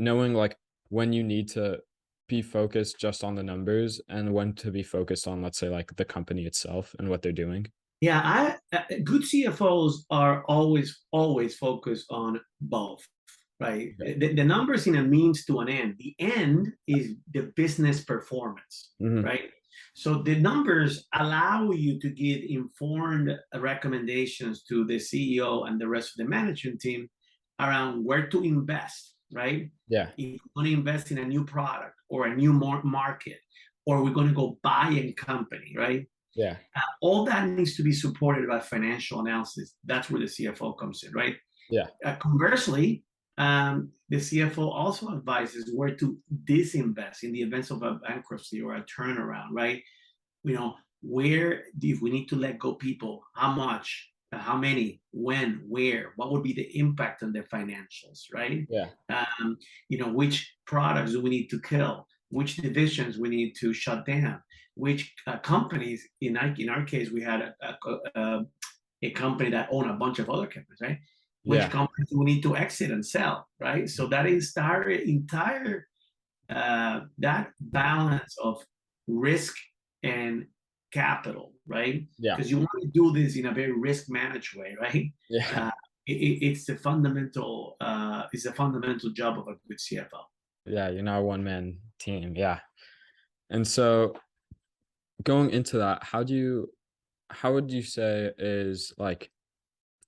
knowing like when you need to be focused just on the numbers and when to be focused on, let's say, like the company itself and what they're doing. Yeah, good CFOs are always focused on both, right? Yeah. The numbers in a means to an end. The end is the business performance, Hmm. right? So the numbers allow you to give informed recommendations to the CEO and the rest of the management team around where to invest, right? Yeah. If you want to invest in a new product or a new market, or we're going to go buy a company, right? Yeah. All that needs to be supported by financial analysis. That's where the CFO comes in, right? Yeah. Conversely, the CFO also advises where to disinvest in the events of a bankruptcy or a turnaround, right? You know, where if we need to let go people, how much, how many, when, where, what would be the impact on their financials, right? Yeah. Um, which products do we need to kill? Which divisions we need to shut down? Which companies? In our case, we had a company that owned a bunch of other companies, right? Which Yeah. companies do we need to exit and sell, right? So that entire that balance of risk and capital, right? Yeah. Because you want to do this in a very risk managed way, right? Yeah. It's the fundamental job of a good CFO. Yeah. You're not a one man team. Yeah. And so going into that, how would you say is like,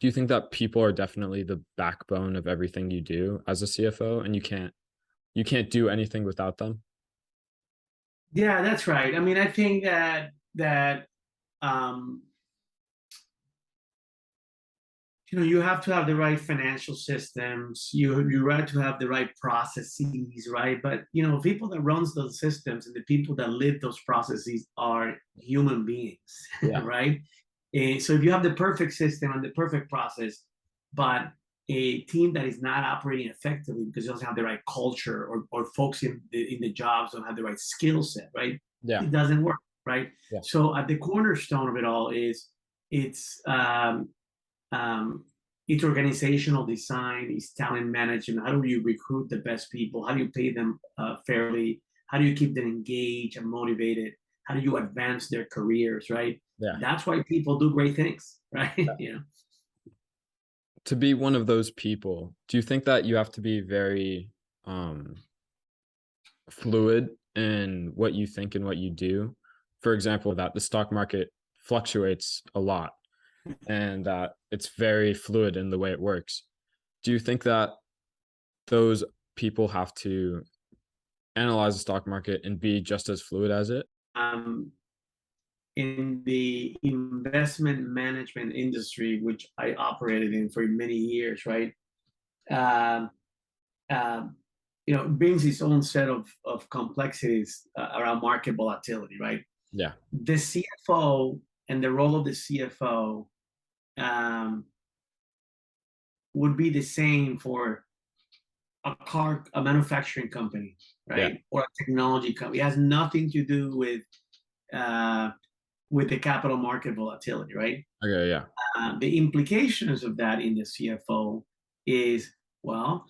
do you think that people are definitely the backbone of everything you do as a CFO and you can't do anything without them? Yeah, that's right. I mean, I think that um, you have to have the right financial systems. You have to have the right processes, right? But people that runs those systems and the people that live those processes are human beings, Yeah. right? So if you have the perfect system and the perfect process, but a team that is not operating effectively because it doesn't have the right culture, or folks in the jobs don't have the right skill set, right? Yeah. It doesn't work, right? Yeah. So at the cornerstone of it all is it's um, it's organizational design, it's talent management. How do you recruit the best people? How do you pay them fairly? How do you keep them engaged and motivated? How do you advance their careers, right? Yeah. That's why people do great things, right? To be one of those people, do you think that you have to be very um fluid in what you think and what you do? For example, that the stock market fluctuates a lot and that it's very fluid in the way it works. Do you think that those people have to analyze the stock market and be just as fluid as it? um, in the investment management industry, which I operated in for many years, right? Um, um, it brings its own set of complexities around market volatility, right? Yeah. The CFO and the role of the CFO um, would be the same for a manufacturing company, Yeah. right, or a technology company. It has nothing to do uh, with the capital market volatility, right? Okay, yeah. The implications of that in the CFO is, well,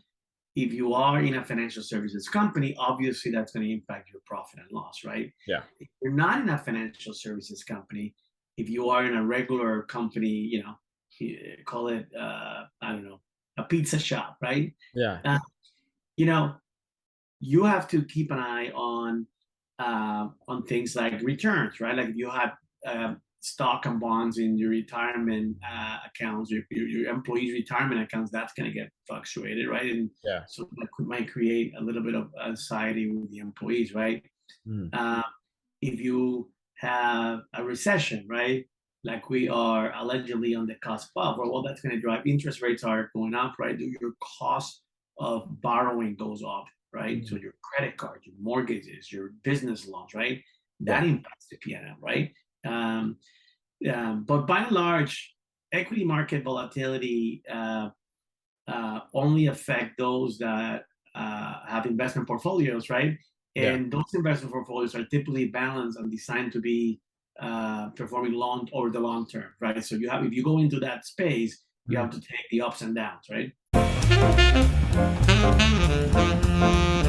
if you are in a financial services company, obviously that's going to impact your profit and loss, right? Yeah. If you're not in a financial services company, if you are in a regular company, call it, I don't know, a pizza shop, right? Yeah. Uh, you know, you have to keep an eye on things like returns, right? Like if you have stock and bonds in your retirement accounts, your employees' retirement accounts, that's going to get fluctuated, right? And Yeah. so might create a little bit of anxiety with the employees, right? Mm. Uh, if you have a recession, right? Like we are allegedly on the cusp of, well, that's going to drive interest rates are going up, right? Your cost of borrowing goes up, right? So Mhm. your credit card, your mortgages, your business loans, right? Yeah. That impacts the P&L, right? But by and large, equity market volatility only affect those that have investment portfolios, right? Yeah. And those investment portfolios are typically balanced and designed to be performing long over the long term, right? So if you go into that space, you Mhm. have to take the ups and downs, right?